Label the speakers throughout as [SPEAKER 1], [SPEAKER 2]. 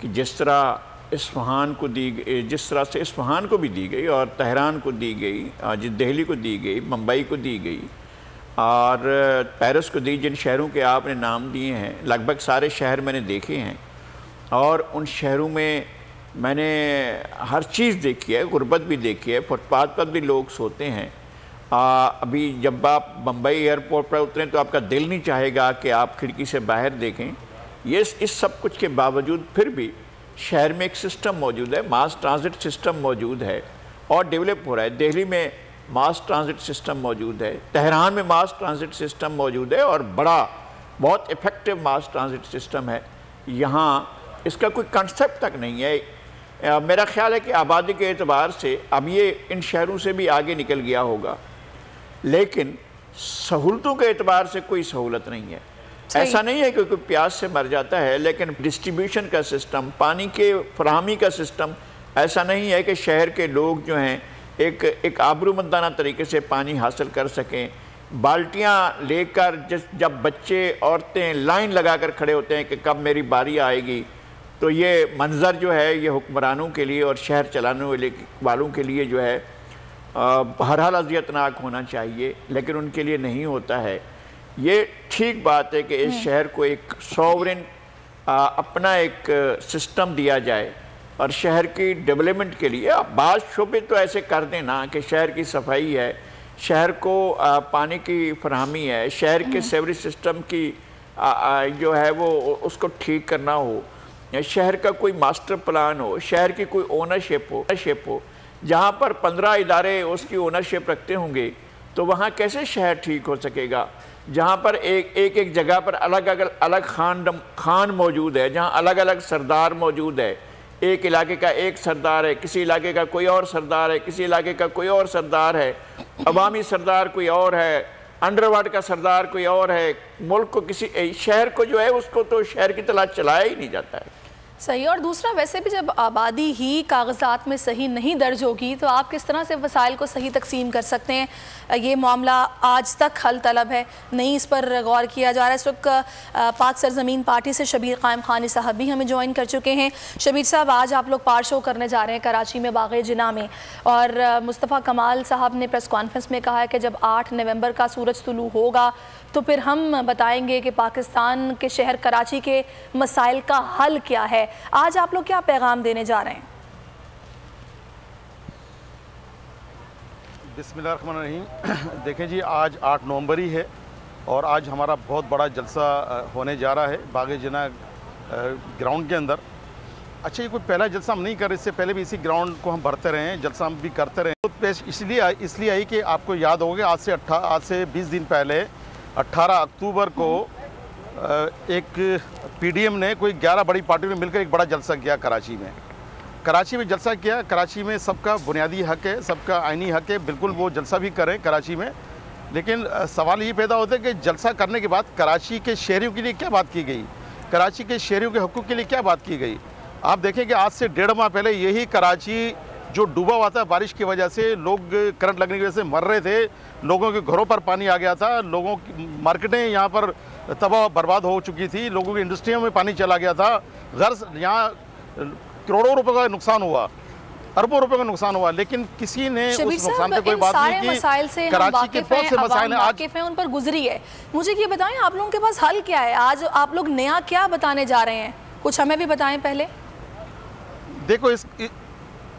[SPEAKER 1] کہ جس طرح اصفہان کو دی گئی، جس طرح سے اصفہان کو بھی دی گئی اور تہران کو دی گئی، دہلی کو دی گئی، ممبئی کو دی گئی اور پیرس کو دی، جن شہروں کے آپ نے نام دیے ہیں لگ بھگ سارے شہر میں نے دیکھے ہیں اور ان شہروں میں میں نے ہر چیز دیکھی ہے، غربت بھی دیکھی ہے، فٹ پاتھ پر بھی لوگ سوتے ہیں۔ ابھی جب آپ بمبئی ایئرپورٹ پر اتریں تو آپ کا دل نہیں چاہے گا کہ آپ کھڑکی سے باہر دیکھیں۔ یہ اس سب کچھ کے باوجود پھر بھی شہر میں ایک سسٹم موجود ہے، ماس ٹرانزٹ سسٹم موجود ہے اور ڈیولپ ہو رہا ہے۔ دہلی میں ماس ٹرانزٹ سسٹم موجود ہے، تہران میں ماس ٹرانزٹ سسٹم موجود ہے اور بڑا بہت ایفیکٹو ماس ٹرانزٹ سسٹم ہے۔ یہاں اس کا کوئی کنسپٹ تک نہیں ہے۔ میرا خیال ہے کہ آبادی کے اعتبار سے اب یہ ان شہروں سے بھی آگے نکل گیا ہوگا، لیکن سہولتوں کے اعتبار سے کوئی سہولت نہیں ہے۔ ایسا نہیں ہے کہ کوئی پیاس سے مر جاتا ہے، لیکن ڈسٹریبیوشن کا سسٹم، پانی کے فراہمی کا سسٹم ایسا نہیں ہے کہ شہر کے لوگ جو ہیں ایک آبرومندانہ طریقے سے پانی حاصل کر سکیں۔ بالٹیاں لے کر جب بچے عورتیں لائن لگا کر کھڑے ہوتے ہیں کہ کب میری باری آئے گی، تو یہ منظر جو ہے یہ حکمرانوں کے لیے اور شہر چلانے والوں کے لیے جو ہے بہرحال اذیتناک ہونا چاہیے، لیکن ان کے لیے نہیں ہوتا ہے۔ یہ ٹھیک بات ہے کہ اس شہر کو ایک سوورن اپنا ایک سسٹم دیا جائے اور شہر کی ڈیولپمنٹ کے لیے بعض شعبے تو ایسے کر دیں نا کہ شہر کی صفائی ہے، شہر کو پانی کی فراہمی ہے، شہر کے سیوریج سسٹم کی جو ہے وہ اس کو ٹھیک کرنا ہو، شہر کا کوئی ماسٹر پلان ہو، شہر کی کوئی اونرشپ ہو۔ جہاں پر 15 ادارے اس کی اونرشپ رکھتے ہوں گے تو وہاں کیسے شہر ٹھیک ہو سکے گا؟ جہاں پر ایک جگہ پر الگ خان موجود ہے، جہاں الگ الگ سردار موجود ہے، ایک علاقے کا ایک سردار ہے، کسی علاقے کا کوئی اور سردار ہے، کسی علاقے کا کوئی اور سردار ہے، عوامی سردار کوئی اور ہے، انڈر ورلڈ کا سردار کوئی اور ہے، ملک کو کسی شہر کو جو ہے اس کو تو شہر کی طرح چلایا ہی نہیں جاتا ہے۔
[SPEAKER 2] صحیح، اور دوسرا ویسے بھی جب آبادی ہی کاغذات میں صحیح نہیں درج ہوگی تو آپ کس طرح سے وسائل کو صحیح تقسیم کر سکتے ہیں؟ یہ معاملہ آج تک حل طلب ہے، نہیں اس پر غور کیا جا رہا ہے۔ اس وقت پاک سرزمین پارٹی سے شبیر قائم خانی صاحب بھی ہمیں جوائن کر چکے ہیں۔ شبیر صاحب، آج آپ لوگ پار شو کرنے جا رہے ہیں کراچی میں باغ جناح میں، اور مصطفیٰ کمال صاحب نے پریس کانفرنس میں کہا ہے کہ جب 8 نومبر کا سورج طلوع ہوگا تو پھر ہم بتائیں گے کہ پاکستان کے شہر کراچی کے مسائل کا حل کیا ہے۔ آج آپ لوگ کیا پیغام دینے جا رہے ہیں؟
[SPEAKER 3] بسم اللہ الرحمن الرحیم۔ دیکھیں جی، آج 8 نومبر ہی ہے اور آج ہمارا بہت بڑا جلسہ ہونے جا رہا ہے باغ جناح گراؤنڈ کے اندر۔ اچھا، یہ کوئی پہلا جلسہ ہم نہیں کر رہے، اس سے پہلے بھی اسی گراؤنڈ کو ہم بھرتے رہے ہیں، جلسہ ہم بھی کرتے رہے ہیں۔ پیش اس لیے آئی کہ آپ کو یاد ہوگا آج سے 20 دن پہلے 18 اکتوبر کو ایک پی ڈی ایم نے کوئی 11 بڑی پارٹی میں مل کر ایک بڑا جلسہ کیا کراچی میں جلسہ کیا۔ کراچی میں سب کا بنیادی حق ہے، سب کا آئینی حق ہے، بالکل وہ جلسہ بھی کریں کراچی میں، لیکن سوال یہ پیدا ہوتا ہے کہ جلسہ کرنے کے بعد کراچی کے شہریوں کے لیے کیا بات کی گئی، کراچی کے شہریوں کے حقوق کے لیے کیا بات کی گئی۔ آپ دیکھیں کہ آج سے 1.5 ماہ پہلے یہی کراچی جو ڈوبا ہوا تھا بارش کی وجہ سے، لوگ کرنٹ لگنے کی وجہ سے مر رہے تھے، لوگوں کے گھروں پر پانی آ گیا تھا، لوگوں کی مارکیٹیں یہاں پر تباہ برباد ہو چکی تھی، لوگوں کی انڈسٹریوں میں پانی چلا گیا تھا، غرض یہاں کروڑوں روپے کا نقصان ہوا، اربوں روپے کا نقصان ہوا، لیکن کسی نے اس نقصان پہ کوئی بات نہیں کی۔ کراچی کے بہت سے مسائل ہیں،
[SPEAKER 2] واقف ہیں، ان پر گزری ہے۔ مجھے یہ بتائیں آپ لوگوں کے پاس حل کیا ہے؟ آج آپ لوگ نیا کیا بتانے جا رہے ہیں؟ کچھ ہمیں بھی بتائیں پہلے۔
[SPEAKER 3] دیکھو،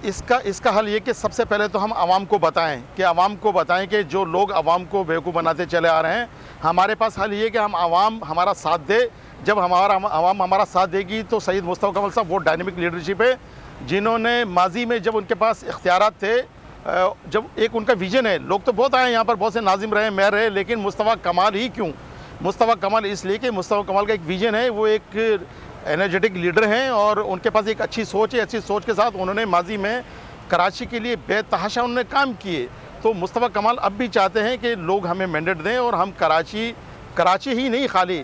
[SPEAKER 3] اس کا حل یہ کہ سب سے پہلے تو ہم عوام کو بتائیں کہ جو لوگ عوام کو بیوقوف بناتے چلے آ رہے ہیں، ہمارے پاس حل یہ کہ ہم عوام ہمارا ساتھ دے۔ جب عوام ہمارا ساتھ دے گی تو سید مصطفیٰ کمال صاحب وہ ڈائنامک لیڈرشپ ہے جنہوں نے ماضی میں جب ان کے پاس اختیارات تھے، جب ایک ان کا ویژن ہے، لوگ تو بہت آئے یہاں پر، بہت سے ناظم رہے، میئر رہے، لیکن مصطفیٰ کمال ہی کیوں؟ مصطفیٰ کمال اس لیے کہ مصطفیٰ کمال کا ایک ویژن ہے، وہ ایک انرجیٹک لیڈر ہیں اور ان کے پاس ایک اچھی سوچ ہے۔ اچھی سوچ کے ساتھ انہوں نے ماضی میں کراچی کے لیے بے تحاشا انہوں نے کام کیے، تو مصطفیٰ کمال اب بھی چاہتے ہیں کہ لوگ ہمیں مینڈیٹ دیں اور ہم کراچی ہی نہیں، خالی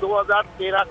[SPEAKER 4] 2013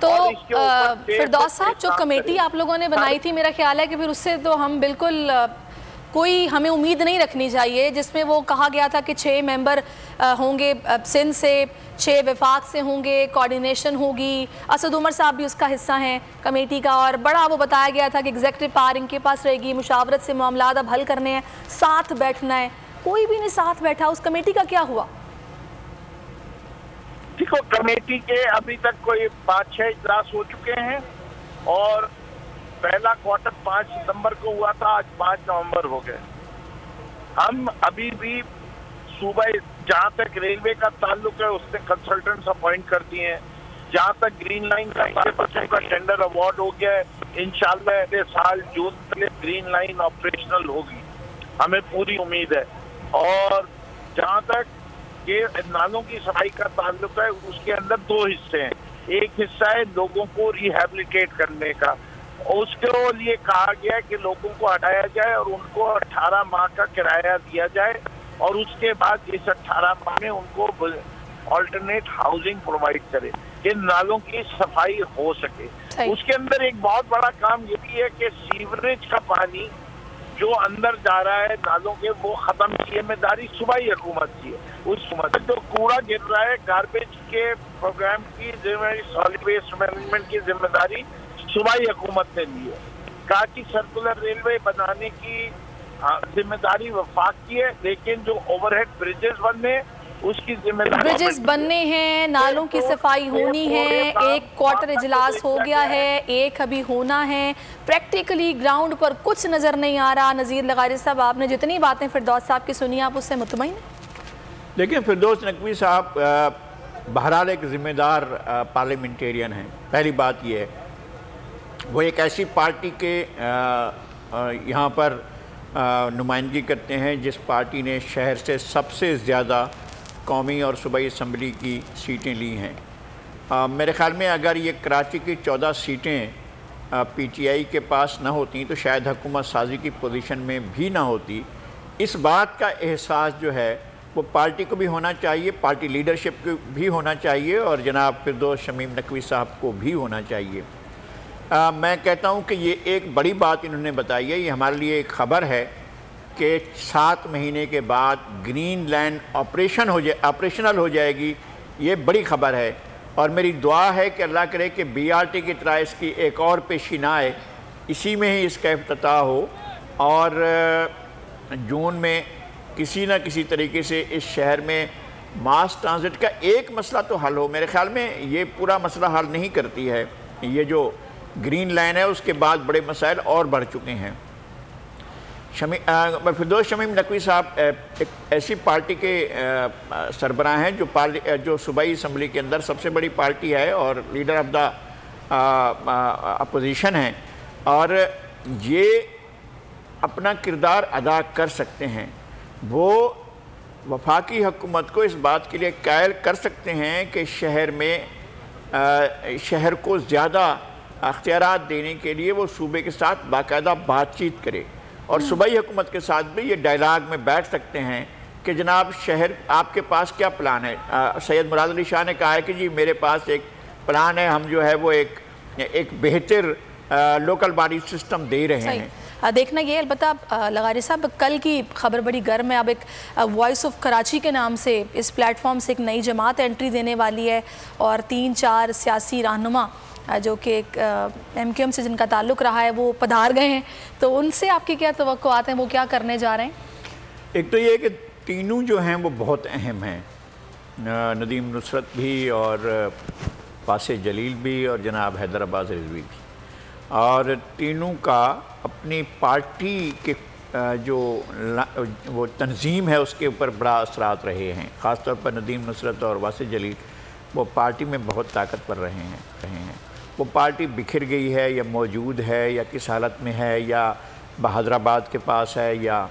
[SPEAKER 2] تو فردوس صاحب جو کمیٹی آپ لوگوں نے بنائی تھی میرا خیال ہے کہ پھر اس سے تو ہم بالکل کوئی ہمیں امید نہیں رکھنی چاہیے، جس میں وہ کہا گیا تھا کہ 6 ممبر ہوں گے سندھ سے، 6 وفاق سے ہوں گے، کوارڈینیشن ہوگی، اسد عمر صاحب بھی اس کا حصہ ہیں کمیٹی کا، اور بڑا وہ بتایا گیا تھا کہ ایگزیکٹو پاور ان کے پاس رہے گی، مشاورت سے معاملات اب حل کرنے ہیں، ساتھ بیٹھنا ہے، کوئی بھی نہیں ساتھ بیٹھا۔ اس کمیٹی کا کیا ہوا؟
[SPEAKER 4] دیکھو کمیٹی کے ابھی تک کوئی 5-6 اجلاس ہو چکے ہیں، اور پہلا کوارٹر 5 ستمبر کو ہوا تھا، آج 5 نومبر ہو گئے۔ ہم ابھی بھی صوبہ جہاں تک ریلوے کا تعلق ہے اس نے کنسلٹنٹس اپوائنٹ کر دیے ہیں، جہاں تک گرین لائن کا 5% کا ٹینڈر اوارڈ ہو گیا ہے، انشاءاللہ اگلے سال جون تک گرین لائن آپریشنل ہوگی، ہمیں پوری امید ہے۔ اور جہاں تک کہ نالوں کی صفائی کا تعلق ہے اس کے اندر 2 حصے ہیں، ایک حصہ ہے لوگوں کو ریہیبلیٹیٹ کرنے کا، اس کے لیے کہا گیا ہے کہ لوگوں کو ہٹایا جائے اور ان کو 18 ماہ کا کرایہ دیا جائے، اور اس کے بعد اس 18 ماہ میں ان کو آلٹرنیٹ ہاؤسنگ پرووائڈ کرے کہ نالوں کی صفائی ہو سکے۔ اس کے اندر ایک بہت بڑا کام یہ بھی ہے کہ سیوریج کا پانی جو اندر جا رہا ہے نالوں کے وہ ختم کی ذمہ داری صوبائی حکومت کی ہے، اس حکومت جو کوڑا گر رہا ہے گاربیج کے پروگرام کی ذمہ داری، سالڈ ویسٹ مینجمنٹ کی ذمہ داری صوبائی حکومت نے لی ہے۔ کراچی سرکولر ریلوے بنانے کی ذمہ داری وفاق کی ہے، لیکن جو اوور ہیڈ بریجز بننے اس کی ذمہ داری
[SPEAKER 2] برجز بننے ہیں، نالوں کی صفائی ہونی ہے، ایک کوارٹر اجلاس ہو گیا ہے، ایک ابھی ہونا ہے، پریکٹیکلی گراؤنڈ پر کچھ نظر نہیں آ رہا۔ نذیر لغاری صاحب آپ نے جتنی باتیں فردوس صاحب کی سنی آپ اس سے مطمئن ہیں؟
[SPEAKER 1] لیکن فردوس نقوی صاحب بہرحال ایک ذمہ دار پارلیمنٹیرین ہیں۔ پہلی بات یہ ہے وہ ایک ایسی پارٹی کے یہاں پر نمائندگی کرتے ہیں جس پارٹی نے شہر سے سب سے زیادہ قومی اور صوبائی اسمبلی کی سیٹیں لی ہیں۔ میرے خیال میں اگر یہ کراچی کی 14 سیٹیں پی ٹی آئی کے پاس نہ ہوتی تو شاید حکومت سازی کی پوزیشن میں بھی نہ ہوتی۔ اس بات کا احساس جو ہے وہ پارٹی کو بھی ہونا چاہیے، پارٹی لیڈرشپ کو بھی ہونا چاہیے، اور جناب فردوس شمیم نقوی صاحب کو بھی ہونا چاہیے۔ میں کہتا ہوں کہ یہ ایک بڑی بات انہوں نے بتائی ہے، یہ ہمارے لیے ایک خبر ہے کہ 7 مہینے کے بعد گرین لینڈ آپریشنل ہو جائے گی، یہ بڑی خبر ہے، اور میری دعا ہے کہ اللہ کرے کہ بی آر ٹی کی طرح اس کی ایک اور پیشی نہ آئے، اسی میں ہی اس کا افتتاح ہو، اور جون میں کسی نہ کسی طریقے سے اس شہر میں ماس ٹرانزٹ کا ایک مسئلہ تو حل ہو۔ میرے خیال میں یہ پورا مسئلہ حل نہیں کرتی ہے، یہ جو گرین لائن ہے اس کے بعد بڑے مسائل اور بڑھ چکے ہیں۔ فردوس شمیم نقوی صاحب ایک ایسی پارٹی کے سربراہ ہیں جو صوبائی اسمبلی کے اندر سب سے بڑی پارٹی ہے اور لیڈر آف دا اپوزیشن ہیں، اور یہ اپنا کردار ادا کر سکتے ہیں۔ وہ وفاقی حکومت کو اس بات کے لیے قائل کر سکتے ہیں کہ شہر کو زیادہ اختیارات دینے کے لیے وہ صوبے کے ساتھ باقاعدہ بات چیت کرے، اور صوبائی حکومت کے ساتھ بھی یہ ڈائلاگ میں بیٹھ سکتے ہیں کہ جناب شہر آپ کے پاس کیا پلان ہے۔ سید مراد علی شاہ نے کہا ہے کہ جی میرے پاس ایک پلان ہے، ہم جو ہے وہ ایک بہتر لوکل باڈی سسٹم دے رہے ہیں۔
[SPEAKER 2] دیکھنا یہ البتہ لغاری صاحب کل کی خبر بڑی گرم ہے، اب ایک وائس آف کراچی کے نام سے اس پلیٹ فارم سے ایک نئی جماعت انٹری دینے والی ہے، اور 3-4 سیاسی رہنما جو کہ ایم کیو ایم سے جن کا تعلق رہا ہے وہ پدھار گئے ہیں، تو ان سے آپ کی کیا توقعات ہیں، وہ کیا کرنے جا رہے ہیں؟ ایک
[SPEAKER 1] تو یہ کہ تینوں جو ہیں وہ بہت اہم ہیں، ندیم نصرت بھی اور واسع جلیل بھی اور جناب حیدر عباس رضوی بھی، اور تینوں کا اپنی پارٹی کے جو وہ تنظیم ہے اس کے اوپر بڑا اثرات رہے ہیں، خاص طور پر ندیم نصرت اور واسع جلیل وہ پارٹی میں بہت طاقتور رہے ہیں۔ وہ پارٹی بکھر گئی ہے یا موجود ہے یا کس حالت میں ہے، یا بہادرآباد کے پاس ہے یا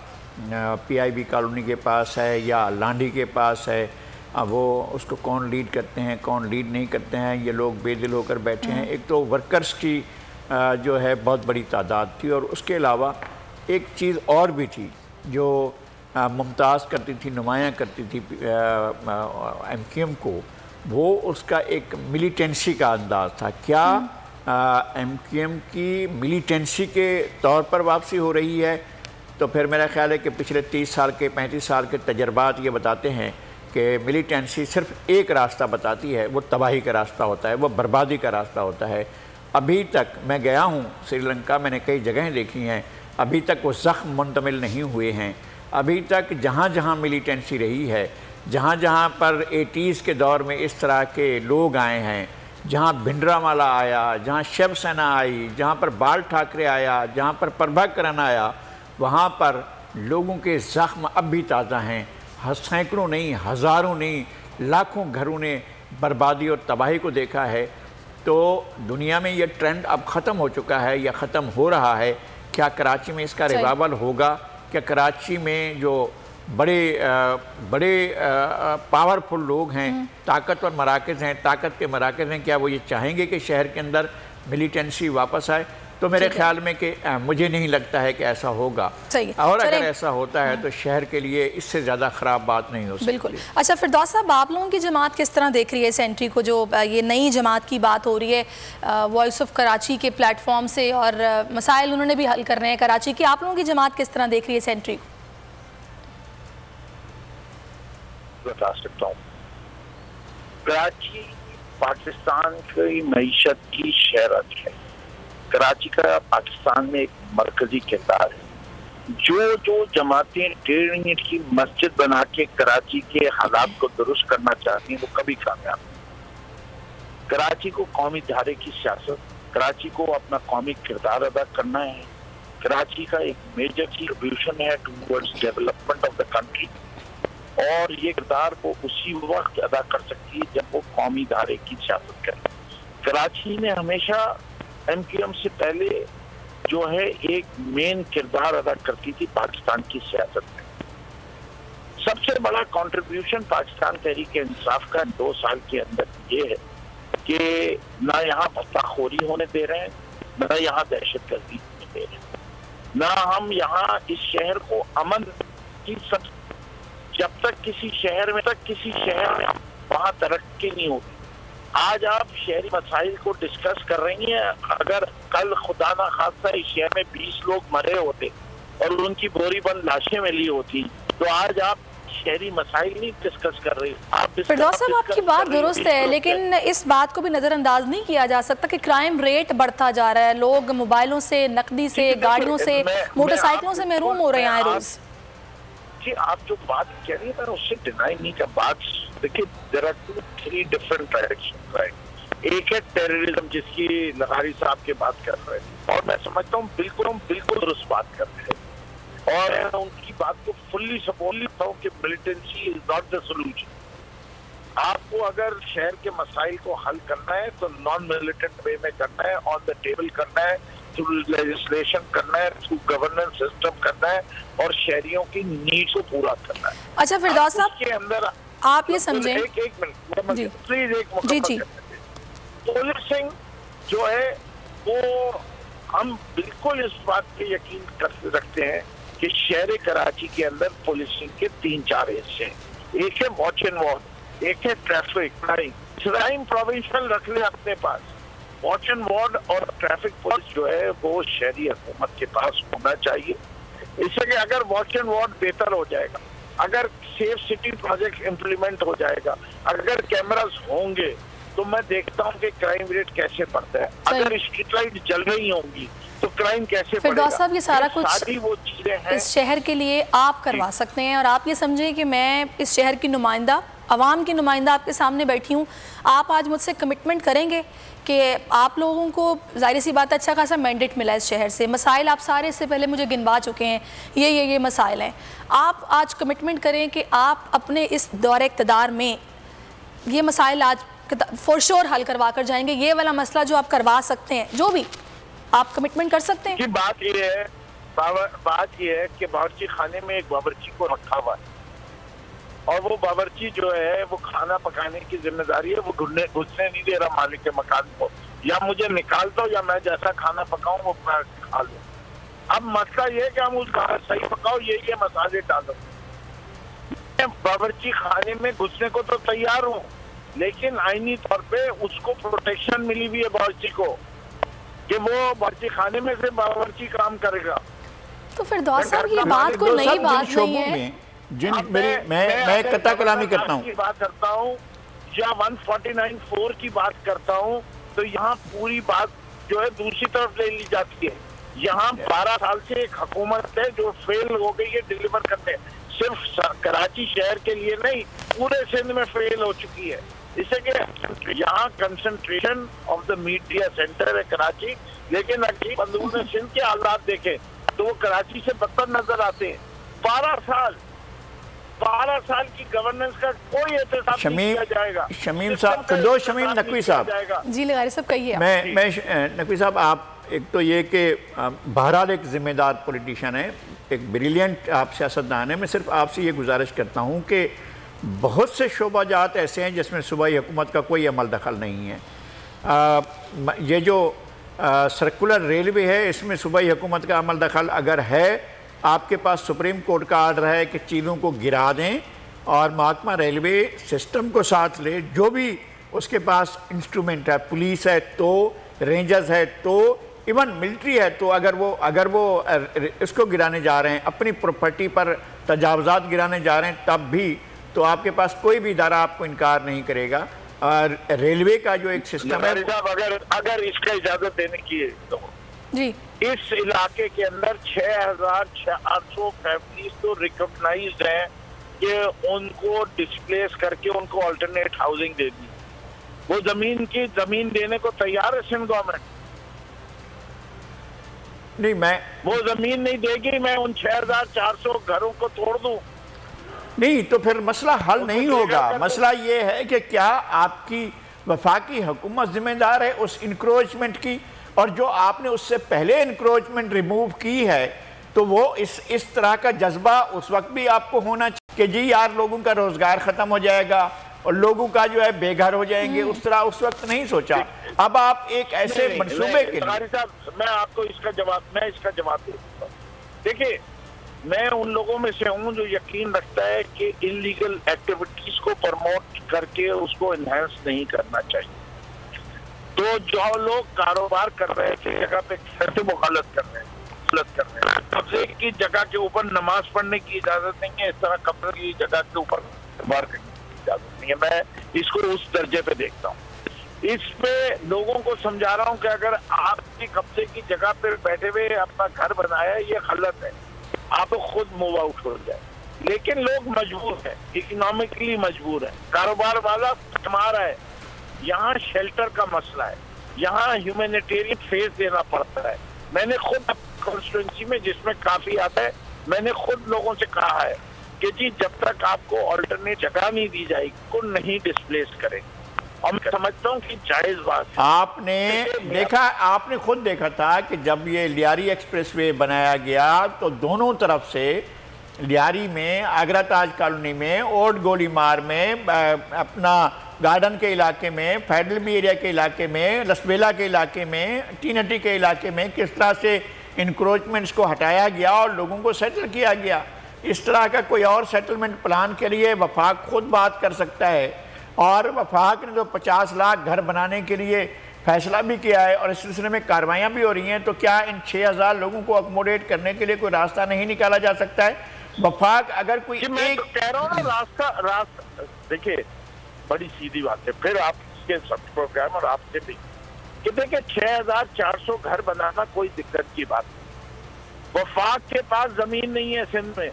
[SPEAKER 1] پی آئی بی کالونی کے پاس ہے یا لانڈھی کے پاس ہے، وہ اس کو کون لیڈ کرتے ہیں کون لیڈ نہیں کرتے ہیں، یہ لوگ بے دل ہو کر بیٹھے ہیں۔ ایک تو ورکرز کی جو ہے بہت بڑی تعداد تھی، اور اس کے علاوہ ایک چیز اور بھی تھی جو ممتاز کرتی تھی، نمایاں کرتی تھی ایم کیو ایم کو، وہ اس کا ایک ملیٹنسی کا انداز تھا. کیا MQM کی ملیٹنسی کے طور پر واپسی ہو رہی ہے؟ تو پھر میرا خیال ہے کہ پچھلے 30 سال کے 35 سال کے تجربات یہ بتاتے ہیں کہ ملیٹنسی صرف ایک راستہ بتاتی ہے، وہ تباہی کا راستہ ہوتا ہے، وہ بربادی کا راستہ ہوتا ہے. ابھی تک میں گیا ہوں سری لنکا، میں نے کئی جگہیں دیکھی ہیں، ابھی تک وہ زخم منتمل نہیں ہوئے ہیں. ابھی تک جہاں جہاں ملیٹنسی رہی ہے، جہاں جہاں پر 80s کے دور میں اس طرح کے لوگ آئے ہیں، جہاں بھنڈرا مالا آیا، جہاں شیو سینا آئی، جہاں پر بال ٹھاکرے آیا، جہاں پر پربھاکرن آیا، وہاں پر لوگوں کے زخم اب بھی تازہ ہیں. سینکڑوں نہیں، ہزاروں نہیں، لاکھوں گھروں نے بربادی اور تباہی کو دیکھا ہے. تو دنیا میں یہ ٹرینڈ اب ختم ہو چکا ہے یا ختم ہو رہا ہے. کیا کراچی میں اس کا ریوائول ہوگا؟ کیا کراچی میں جو بڑے پاورفل لوگ ہیں، طاقتور مراکز ہیں، طاقت کے مراکز ہیں، کیا وہ یہ چاہیں گے کہ شہر کے اندر ملیٹنسی واپس آئے؟ تو میرے خیال میں کہ مجھے نہیں لگتا ہے کہ ایسا ہوگا. اور اگر ایسا ہوتا ہے تو شہر کے لیے اس سے زیادہ خراب بات نہیں ہو سکتی.
[SPEAKER 2] بالکل. اچھا فردوس صاحب، آپ لوگوں کی جماعت کس طرح دیکھ رہی ہے اس انٹری کو، جو یہ نئی جماعت کی بات ہو رہی ہے وائس آف کراچی کے پلیٹ فارم سے، اور مسائل انہوں نے بھی حل کرنے ہیں کراچی کی، آپ لوگوں کی جماعت کس طرح دیکھ رہی ہے اس انٹری کو؟
[SPEAKER 4] بتا سکتا ہوں، کراچی پاکستان کی معیشت کی شہرت ہے. کراچی کا پاکستان میں ایک مرکزی کردار ہے. جو جماعتیں 1.5 یونٹ کی مسجد بنا کے کراچی کے حالات کو درست کرنا چاہتی ہیں وہ کبھی کامیاب نہیں. کراچی کو قومی دھارے کی سیاست، کراچی کو اپنا قومی کردار ادا کرنا ہے. کراچی کا ایک میجر کنٹریبیوشن ہے towards development of the country, اور یہ کردار وہ اسی وقت ادا کر سکتی ہے جب وہ قومی دھارے کی سیاست کرے. کراچی نے ہمیشہ MQM سے پہلے جو ہے ایک مین کردار ادا کرتی تھی پاکستان کی سیاست میں. سب سے بڑا کنٹریبیوشن پاکستان تحریک انصاف کا 2 سال کے اندر یہ ہے کہ نہ یہاں بھتہ خوری ہونے دے رہے ہیں، نہ یہاں دہشت گردی ہونے دے رہے ہیں، نہ ہم یہاں اس شہر کو امن کی جب تک کسی شہر میں وہاں ترقی نہیں ہوتی. آج آپ شہری مسائل کو ڈسکس کر رہی ہیں، اگر کل خدا نہ خواستہ اس شہر میں 20 لوگ مرے ہوتے اور ان کی بوری بند لاشیں ملی ہوتی تو آج آپ شہری مسائل نہیں ڈسکس کر رہی.
[SPEAKER 2] فردوس صاحب، آپ کی بات درست ہے، لیکن اس بات کو بھی نظر انداز نہیں کیا جا سکتا کہ کرائم ریٹ بڑھتا جا رہا ہے. لوگ موبائلوں سے، نقدی سے، گاڑیوں سے، موٹر سائیکلوں سے محروم ہو رہے ہیں آئے روز.
[SPEAKER 4] جی آپ جو بات کہہ رہی ہیں میں اس سے ڈینائی نہیں کر بات. دیکھیے there are 2-3 different directions. ایک ہے ٹیررزم جس کی لغاری صاحب کے بات کر رہے ہیں، اور میں سمجھتا ہوں بالکل درست بات کر رہے ہیں، اور میں ان کی بات کو فلی سپورٹ کرتا ہوں کہ militancy is not the solution. آپ کو اگر شہر کے مسائل کو حل کرنا ہے تو نان ملیٹنٹ وے میں کرنا ہے، آن دا ٹیبل کرنا ہے، تھرو لیجسلیشن کرنا ہے، تھرو گورننس سسٹم کرنا ہے، اور شہریوں کی نیڈس کو پورا کرنا ہے.
[SPEAKER 2] اچھا فردوس صاحب،
[SPEAKER 4] کے اندر
[SPEAKER 2] آپ یہ سمجھیں،
[SPEAKER 4] ایک منٹ پلیز، ایک مکمل پولیسنگ جو ہے وہ ہم بالکل اس بات پہ یقین رکھتے ہیں کہ شہر کراچی کے اندر پولیسنگ کے 3-4 حصے ہیں. ایک ہے واچ اینڈ وارڈ، ایک ہے ٹریفک کرائم پروونشنل رکھ لیں اپنے پاس. واچ اینڈ وارڈ اور ٹریفک پولیس جو ہے وہ شہری حکومت کے پاس ہونا چاہیے. اس سے کہ اگر واچ اینڈ وارڈ بہتر ہو جائے گا، اگر سیف سٹی پروجیکٹ امپلیمنٹ ہو جائے گا، اگر کیمراز ہوں گے، تو میں دیکھتا ہوں کہ کرائم ریٹ کیسے بڑھتا ہے. اگر اسٹریٹ لائٹ جل رہی ہوں گی تو کرائم کیسے بڑھے گا.
[SPEAKER 2] فردوس صاحب، یہ سارا کچھ
[SPEAKER 4] وہ چیزیں ہیں
[SPEAKER 2] اس شہر کے لیے آپ کروا سکتے ہیں، اور آپ یہ سمجھیں کہ میں اس شہر کی نمائندہ، عوام کی نمائندہ آپ کے سامنے بیٹھی ہوں. آپ آج مجھ سے کمٹمنٹ کریں گے کہ آپ لوگوں کو ظاہر سی بات اچھا خاصا مینڈیٹ ملا اس شہر سے، مسائل آپ سارے اس سے پہلے مجھے گنوا چکے ہیں، یہ مسائل ہیں. آپ آج کمٹمنٹ کریں کہ آپ اپنے اس دور اقتدار میں یہ مسائل آج فور شور حل کروا کر جائیں گے. یہ والا مسئلہ جو آپ کروا سکتے ہیں، جو بھی آپ کمٹمنٹ کر سکتے ہیں.
[SPEAKER 4] بات یہ ہے کہ باورچی خانے میں ایک باورچی کو رکھا ہوا ہے، اور وہ باورچی جو ہے وہ کھانا پکانے کی ذمہ داری ہے، وہ گھسنے نہیں دے رہا مالک کے مکان کو. یا مجھے نکال دو یا میں جیسا کھانا پکاؤں وہ میں کھا لوں. اب مسئلہ یہ ہے کہ ہم اس کھانا صحیح پکاؤ، یہ مسالے ڈالو. باورچی خانے میں گھسنے کو تو تیار ہوں، لیکن آئینی طور پہ اس کو پروٹیکشن ملی ہوئی ہے باورچی کو کہ وہ باورچی خانے میں سے باورچی کام کرے گا.
[SPEAKER 2] تو فردوس صاحب یہ بات کوئی نئی بات نہیں ہے.
[SPEAKER 1] میں قطع کلامی کرتا ہوں
[SPEAKER 4] بات کرتا ہوں یا 149(4) کی بات کرتا ہوں تو یہاں پوری بات جو ہے دوسری طرف لے لی جاتی ہے. یہاں 12 سال سے ایک حکومت ہے جو فیل ہو گئی ہے ڈیلیور کرنے, صرف کراچی شہر کے لیے نہیں پورے سندھ میں فیل ہو چکی ہے. اسے کہ یہاں concentration of the media centre ہے کراچی, لیکن اگر اندرون سندھ کے حالات دیکھیں تو وہ کراچی سے بدتر نظر آتے ہیں. 12 سال کی گورننس کا کوئی احتساب نہیں کیا جائے گا.
[SPEAKER 1] شمیم صاحب, فردوس شمیم نقوی صاحب,
[SPEAKER 2] جی لغاری صاحب کہیے.
[SPEAKER 1] میں نقوی صاحب, آپ ایک تو یہ کہ بہرحال ایک ذمہ دار پولیٹیشین ہے, ایک بریلینٹ آپ سیاستدان ہیں. میں صرف آپ سے یہ گزارش کرتا ہوں کہ بہت سے شعبہ جات ایسے ہیں جس میں صوبائی حکومت کا کوئی عمل دخل نہیں ہے. یہ جو سرکولر ریلوے ہے اس میں صوبائی حکومت کا عمل دخل اگر ہے, آپ کے پاس سپریم کورٹ کا آرڈر ہے کہ چیزوں کو گرا دیں اور محکمہ ریلوے سسٹم کو ساتھ لے, جو بھی اس کے پاس انسٹرومنٹ ہے, پولیس ہے تو, رینجرز ہے تو, ایون ملٹری ہے تو, اگر وہ اس کو گرانے جا رہے ہیں, اپنی پراپرٹی پر تجاوزات گرانے جا رہے ہیں, تب بھی تو آپ کے پاس کوئی بھی ادارہ آپ کو انکار نہیں کرے گا. اور ریلوے کا جو ایک سسٹم ہے,
[SPEAKER 4] اگر اس کا اجازت دینے کی تو
[SPEAKER 2] جی
[SPEAKER 4] اس علاقے کے اندر 6,800 فیملیز تو ریکگنائزڈ ہیں کہ ان کو ڈسپلیس کر کے ان کو آلٹرنیٹ ہاؤسنگ دے دی. وہ زمین دینے کو تیار ہے سندھ گورنمنٹ.
[SPEAKER 1] نہیں, میں
[SPEAKER 4] وہ زمین نہیں دے گی, میں ان 6,400 گھروں کو توڑ دوں.
[SPEAKER 1] نہیں تو پھر مسئلہ حل نہیں ہوگا. مسئلہ یہ ہے کہ کیا آپ کی وفاقی حکومت ذمہ دار ہے اس انکروچمنٹ کی, اور جو آپ نے اس سے پہلے انکروچمنٹ ریموو کی ہے تو وہ اس طرح کا جذبہ اس وقت بھی آپ کو ہونا چاہیے کہ جی یار لوگوں کا روزگار ختم ہو جائے گا اور لوگوں کا جو ہے بے گھر ہو جائیں گے. اس طرح اس وقت نہیں سوچا. اب آپ ایک ایسے منصوبے کے لیے,
[SPEAKER 4] میں آپ کو اس کا جواب دے دوں. دیکھیے, میں ان لوگوں میں سے ہوں جو یقین رکھتا ہے کہ انلیگل ایکٹیویٹیز کو پروموٹ کر کے اس کو انہینس نہیں کرنا چاہیے. تو جو لوگ کاروبار کر رہے ہیں جگہ پہ کیسے غلط کر رہے ہیں, قبضے کی جگہ کے اوپر نماز پڑھنے کی اجازت نہیں ہے, اس طرح قبضے کی جگہ کے اوپر کاروبار کرنے کی اجازت نہیں ہے. میں اس کو اس درجے پہ دیکھتا ہوں. اس پہ لوگوں کو سمجھا رہا ہوں کہ اگر آپ کی قبضے کی جگہ پہ بیٹھے ہوئے اپنا گھر بنایا ہے یہ غلط ہے, آپ خود موو آؤٹ ہو جائے. لیکن لوگ مجبور ہیں, اکنامکلی مجبور ہیں, کاروبار والا کما رہا ہے. یہاں شیلٹر کا مسئلہ ہے, یہاں ہیومینیٹیرین فیس دینا پڑتا ہے. میں نے خود کانسٹیٹوئنسی میں جس میں کافی آتا ہے, میں نے خود لوگوں سے کہا ہے کہ جی جب تک آپ کو آلٹرنیٹ جگہ نہیں دی جائے گی کو نہیں ڈسپلیس کریں. اور میں سمجھتا ہوں کہ جائز بات ہے.
[SPEAKER 1] آپ نے خود دیکھا تھا کہ جب یہ لیاری ایکسپریس وے بنایا گیا تو دونوں طرف سے لیاری میں, آگرہ تاج کالونی میں, اوٹ گولی مار میں, اپنا گارڈن کے علاقے میں, فیڈرل بی ایریا کے علاقے میں, لسبیلا کے علاقے میں, ٹی نٹی کے علاقے میں کس طرح سے انکروچمنٹس کو ہٹایا گیا اور لوگوں کو سیٹل کیا گیا. اس طرح کا کوئی اور سیٹلمنٹ پلان کے لیے وفاق خود بات کر سکتا ہے, اور وفاق نے جو 50 لاکھ گھر بنانے کے لیے فیصلہ بھی کیا ہے اور اس سلسلے میں کاروائیاں بھی ہو رہی ہیں, تو کیا ان 6,000 لوگوں کو اکوموڈیٹ کرنے کے لیے کوئی راستہ نہیں نکالا جا سکتا ہے؟ وفاق اگر کوئی
[SPEAKER 4] میں کہہ رہا ہوں نا راستہ دیکھیں, بڑی سیدھی بات ہے. پھر آپ کے سب پروگرام اور آپ سے بھی کہ دیکھیں 6,400 گھر بنانا کوئی دقت کی بات نہیں. وفاق کے پاس زمین نہیں ہے سندھ میں.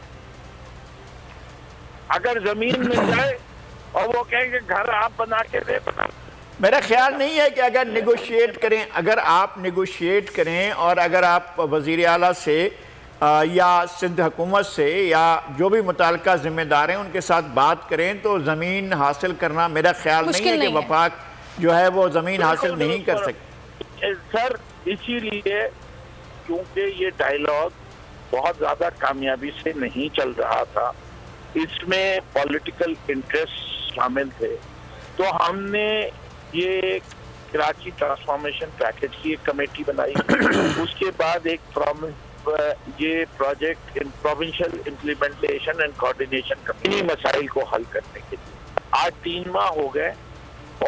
[SPEAKER 4] اگر زمین مل جائے اور وہ کہیں کہ گھر آپ بنا کے دے,
[SPEAKER 1] میرا خیال نہیں ہے کہ اگر نیگوشیٹ کریں, اگر آپ نیگوشیٹ کریں اور اگر آپ وزیر اعلیٰ سے یا سندھ حکومت سے یا جو بھی متعلقہ ذمہ دار ہیں ان کے ساتھ بات کریں تو زمین حاصل کرنا میرا خیال نہیں ہے کہ وفاق جو ہے وہ زمین حاصل نہیں کر سکتے.
[SPEAKER 4] سر اسی لیے کیونکہ یہ ڈائیلاگ بہت زیادہ کامیابی سے نہیں چل رہا تھا, اس میں پولیٹیکل انٹرسٹ شامل تھے, تو ہم نے یہ کراچی ٹرانسفارمیشن پیکج کی ایک کمیٹی بنائی. اس کے بعد ایک یہ project provincial implementation and coordination committee مسائل کو حل کرنے کے لیے. آج 3 ماہ ہو گئے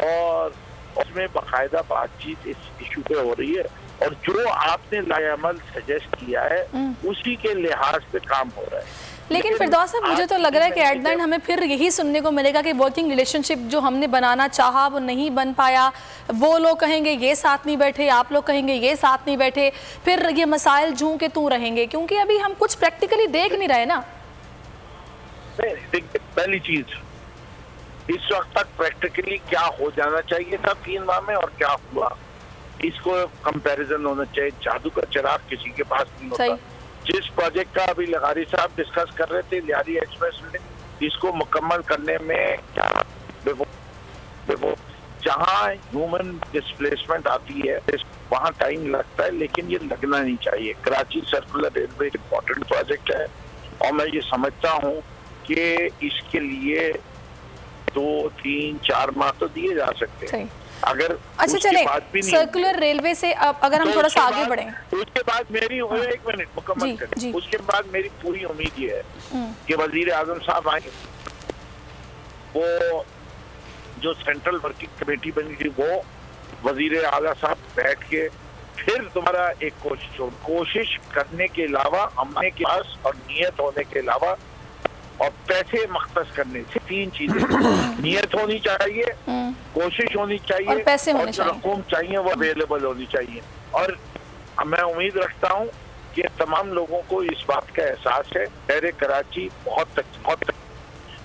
[SPEAKER 4] اور اس میں باقاعدہ بات چیت اس ایشو پہ ہو رہی ہے، اور جو آپ نے لائے عمل سجیسٹ کیا ہے اسی کے لحاظ پہ کام ہو رہا ہے.
[SPEAKER 2] لیکن فردوس صاحب مجھے تو لگ رہا ہے کہ ایٹ دا اینڈ ہمیں پھر یہی سننے کو ملے گا کہ ورکنگ ریلیشن شپ جو ہم نے بنانا چاہا وہ نہیں بن پایا، وہ لوگ کہیں گے یہ ساتھ نہیں بیٹھے، آپ لوگ کہیں گے یہ ساتھ نہیں بیٹھے، پھر یہ مسائل جوں کے توں رہیں گے، کیونکہ ابھی ہم کچھ پریکٹیکلی دیکھ نہیں رہے نا.
[SPEAKER 4] پہلی چیز اس وقت تک پریکٹیکلی کیا ہو جانا چاہیے تھا 3 ماہ میں اور کیا ہوا، اس کو کمپیریزن ہونا چاہیے. جادو کا چراغ کسی کے پاس نہیں ہوتا. جس پروجیکٹ کا ابھی لغاری صاحب ڈسکس کر رہے تھے لیاری ایکسپریس وے، اس کو مکمل کرنے میں جہاں ہیومن ڈسپلیسمنٹ آتی ہے وہاں ٹائم لگتا ہے، لیکن یہ لگنا نہیں چاہیے. Karachi circular railway important project ہے اور میں یہ سمجھتا ہوں کہ اس کے لیے 2 3 4 ماہ تو دیے جا سکتے ہیں. اگر
[SPEAKER 2] اچھا چلیں سرکولر ریلوے سے اگر ہم تھوڑا سا آگے بڑھیں، اس
[SPEAKER 4] کے بعد میری 1 منٹ مکمل کریں، اس کے بعد میری پوری امید یہ ہے کہ وزیر اعظم صاحب آئیں، وہ جو سینٹرل ورکنگ کمیٹی بنی تھی وہ وزیر اعلیٰ صاحب بیٹھ کے پھر دوبارہ ایک کوشش کرنے کے علاوہ ہمارے پاس اور نیت ہونے کے علاوہ اور پیسے مختص کرنے سے 3 چیزیں نیت ہونی چاہیے، کوشش ہونی چاہیے اور پیسے ہونے چاہیے، رقم چاہیے وہ اویلیبل ہونی چاہیے. اور میں امید رکھتا ہوں کہ تمام لوگوں کو اس بات کا احساس ہے شہر کراچی بہت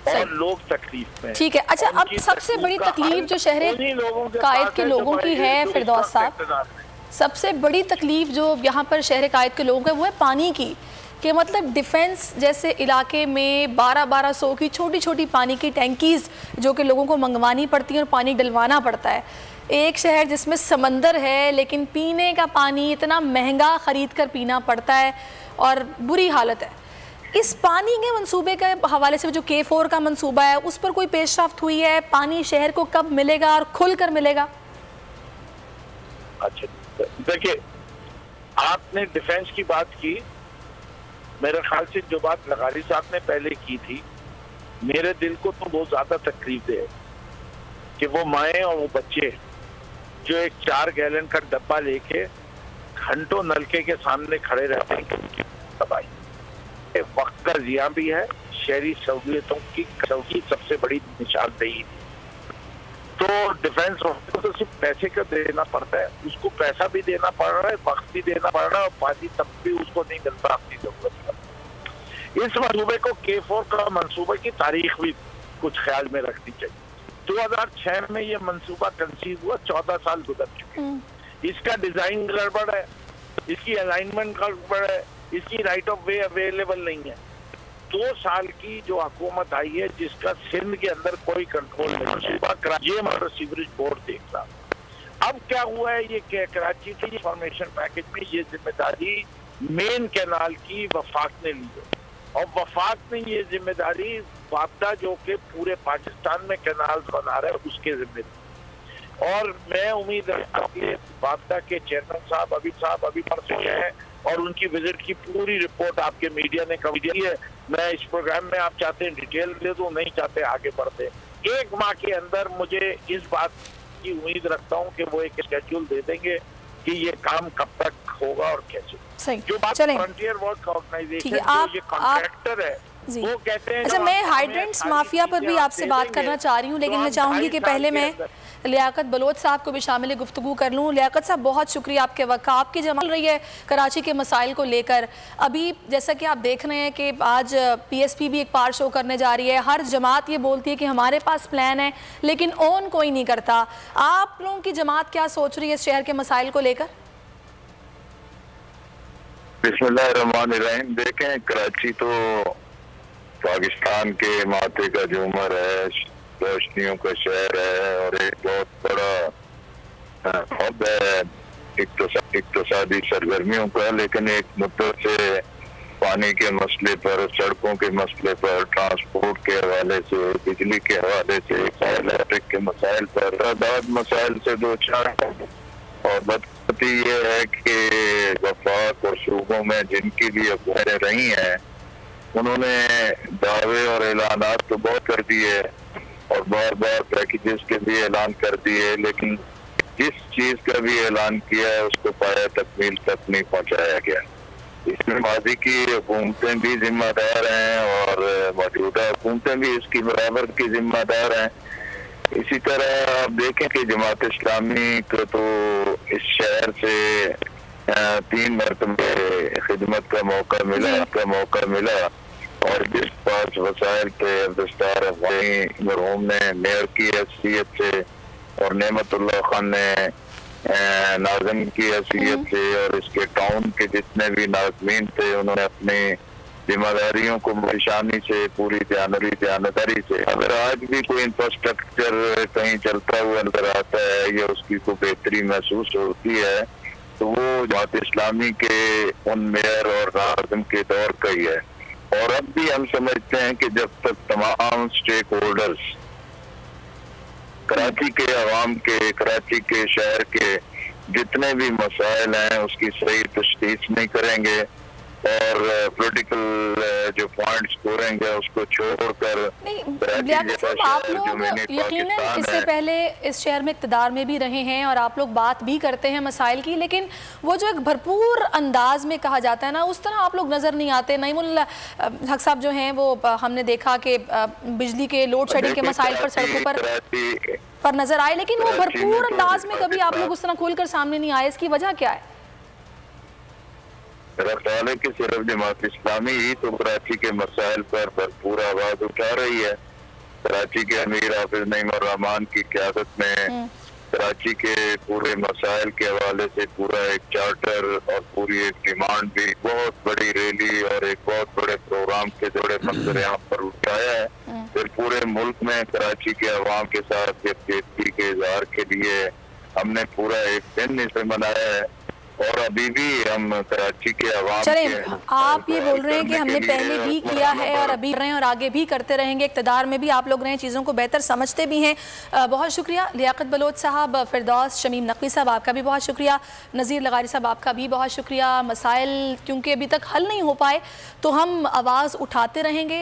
[SPEAKER 4] اور لوگ تکلیف میں.
[SPEAKER 2] ٹھیک ہے. اچھا اب سب سے بڑی تکلیف جو شہر قائد کے لوگوں کی ہے فردوس صاحب، سب سے بڑی تکلیف جو یہاں پر شہر قائد کے لوگوں کی وہ ہے پانی کی، کہ مطلب ڈیفنس جیسے علاقے میں 1200 کی چھوٹی چھوٹی پانی کی ٹینکیز جو کہ لوگوں کو منگوانی پڑتی ہیں اور پانی ڈلوانا پڑتا ہے. ایک شہر جس میں سمندر ہے لیکن پینے کا پانی اتنا مہنگا خرید کر پینا پڑتا ہے اور بری حالت ہے. اس پانی کے منصوبے کے حوالے سے جو K4 کا منصوبہ ہے اس پر کوئی پیش رفت ہوئی ہے؟ پانی شہر کو کب ملے گا اور کھل کر ملے گا؟
[SPEAKER 4] اچھا دیکھیں، آپ نے ڈیفنس کی بات کی، میرے خیال سے جو بات لغاری صاحب نے پہلے کی تھی میرے دل کو تو بہت زیادہ تکلیف دے کہ وہ مائیں اور وہ بچے جو ایک 4 گیلن کا ڈبہ لے کے گھنٹوں نلکے کے سامنے کھڑے رہتے ہیں. ان کی تباہی وقت کا ضیاع بھی ہے، شہری سہولیتوں کی سب سے بڑی نشاندہی. تو ڈیفنس کو تو صرف پیسے کا دینا پڑتا ہے، اس کو پیسہ بھی دینا پڑ رہا ہے، وقت بھی دینا پڑ رہا ہے اور پانی تب بھی اس کو نہیں ملتا اپنی ضرورت کا. اس منصوبے کو K4 کا منصوبے کی تاریخ بھی کچھ خیال میں رکھنی چاہیے. 2006 میں یہ منصوبہ کنسیو ہوا، 14 سال گزر چکے. اس کا ڈیزائن گڑبڑ ہے، اس کی الائنمنٹ گڑبڑ ہے، اس کی رائٹ آف وے اویلیبل نہیں ہے. 2 سال کی جو حکومت آئی ہے جس کا سندھ کے اندر کوئی کنٹرول نہیں، منصوبہ کراچی میں سیوریج بورڈ دیکھ رہا. اب کیا ہوا ہے یہ کہ کراچی کی انفارمیشن پیکج میں یہ ذمہ داری مین کینال کی وفاق نے لی ہے اور وفاق نے یہ ذمہ داری وابدہ جو کہ پورے پاکستان میں کینال بنا رہا ہے اس کے ذمہ داری. اور میں امید رکھتا ہوں کہ وابدہ کے چیئرمین صاحب ابھی پرسوں ہیں اور ان کی وزٹ کی پوری رپورٹ آپ کے میڈیا نے کور کی ہے. میں اس پروگرام میں آپ چاہتے ہیں ڈیٹیل دے دوں، نہیں چاہتے آگے بڑھتے. 1 ماہ کے اندر مجھے اس بات کی امید رکھتا ہوں کہ وہ ایک اسکیڈول دے دیں گے کہ یہ کام کب تک ہوگا اور کیسے. جو بات فرنٹیئر ورک آرگنائزیشن جو یہ کانٹریکٹر ہے وہ کہتے ہیں.
[SPEAKER 2] اچھا میں ہائیڈرنٹس مافیا پر بھی آپ سے بات کرنا چاہ رہی ہوں، لیکن میں چاہوں گی کہ پہلے میں لیاقت بلوچ صاحب کو بھی شامل گفتگو کر لوں. لیاقت صاحب بہت شکریہ آپ کے وقت، آپ کی جمع رہی ہے کراچی کے مسائل کو لے کر. ابھی جیسا کہ آپ دیکھ رہے ہیں کہ آج PSP بھی ایک پار شو کرنے جا رہی ہے. ہر جماعت یہ بولتی ہے کہ ہمارے پاس پلان ہے لیکن اون کوئی نہیں کرتا. آپ لوگوں کی جماعت کیا سوچ رہی ہے اس شہر کے مسائل کو لے کر؟
[SPEAKER 5] بسم اللہ الرحمن الرحیم. دیکھیں کراچی تو پاکستان کے ماتھے کا جومر ہے، روشنیوں کا شہر ہے اور ایک بہت بڑا ہب ہے اقتصادی سرگرمیوں کا. لیکن ایک مدت سے پانی کے مسئلے پر، سڑکوں کے مسئلے پر، ٹرانسپورٹ کے حوالے سے، بجلی کے حوالے سے، الیکٹرک کے مسائل پر تعداد مسائل سے دو چار. اور بدقسمتی یہ ہے کہ وفاق اور صوبوں میں جن کی بھی افواہیں رہی ہیں انہوں نے دعوے اور اعلانات تو بہت کر دیے اور بار بار پیکیجز کے بھی اعلان کر دیے، لیکن جس چیز کا بھی اعلان کیا ہے اس کو پایہ تکمیل تک نہیں پہنچایا گیا۔ اس میں ماضی کی حکومتیں بھی ذمہ دار ہیں اور موجودہ حکومتیں بھی اس کی برابر کی ذمہ دار ہیں۔ اسی طرح آپ دیکھیں کہ جماعت اسلامی کو تو اس شہر سے 3 مرتبہ خدمت کا موقع ملا اور جس پاس وسائل تھے عبدالستار افغانی مرحوم نے میئر کی حیثیت سے اور نعمت اللہ خان نے ناظم کی حیثیت سے اور اس کے ٹاؤن کے جتنے بھی ناظمین تھے انہوں نے اپنی ذمہ داریوں کو پریشانی سے پوری دیانتداری سے، اگر آج بھی کوئی انفراسٹرکچر کہیں چلتا ہوا نظر آتا ہے یا اس کی کوئی بہتری محسوس ہوتی ہے تو وہ جماعت اسلامی کے ان میئر اور ناظم کے دور کا ہی ہے۔ اور اب بھی ہم سمجھتے ہیں کہ جب تک تمام سٹیک ہولڈرز کراچی کے عوام کے، کراچی کے شہر کے جتنے بھی مسائل ہیں اس کی صحیح تشخیص نہیں کریں گے اور پولیٹیکل جو پوائنٹس کریں گے اس کو چھوڑ کر
[SPEAKER 2] لیاقت صاحب آپ لوگ یقیناً اس سے پہلے اس شہر میں اقتدار میں بھی رہے ہیں اور آپ لوگ بات بھی کرتے ہیں مسائل کی، لیکن وہ جو ایک بھرپور انداز میں کہا جاتا ہے نا اس طرح آپ لوگ نظر نہیں آتے۔ نعیم الحق صاحب جو ہیں وہ ہم نے دیکھا کہ بجلی کے لوڈ شیڈنگ کے مسائل پر سڑکوں پر نظر آئے، لیکن وہ بھرپور انداز میں کبھی آپ لوگ اس طرح کھول کر سامنے نہیں آئے، اس کی وجہ کیا ہے؟
[SPEAKER 5] میرا خیال ہے کہ صرف جماعت اسلامی ہی تو کراچی کے مسائل پر بھرپور آواز اٹھا رہی ہے۔ کراچی کے امیر حافظ نعیم الرحمان کی قیادت میں کراچی کے پورے مسائل کے حوالے سے پورا ایک چارٹر اور پوری ایک ڈیمانڈ بھی بہت بڑی ریلی اور ایک بہت بڑے پروگرام کے جوڑے منظر یہاں پر اٹھایا ہے۔ پھر پورے ملک میں کراچی کے عوام کے ساتھ یکجہتی کے اظہار کے لیے ہم نے پورا ایک دن اسے منایا ہے اور ابھی بھی ہم کراچی کے عوام
[SPEAKER 2] چلیں آپ یہ بول رہے ہیں کہ ہم نے پہلے بھی کیا ہے اور ابھی رہے ہیں اور آگے بھی کرتے رہیں گے، اقتدار میں بھی آپ لوگ رہے ہیں، چیزوں کو بہتر سمجھتے بھی ہیں۔ بہت شکریہ لیاقت بلوچ صاحب، فردوس شمیم نقوی صاحب آپ کا بھی بہت شکریہ، نذیر لغاری صاحب آپ کا بھی بہت شکریہ۔ مسائل کیونکہ ابھی تک حل نہیں ہو پائے تو ہم آواز اٹھاتے رہیں گے۔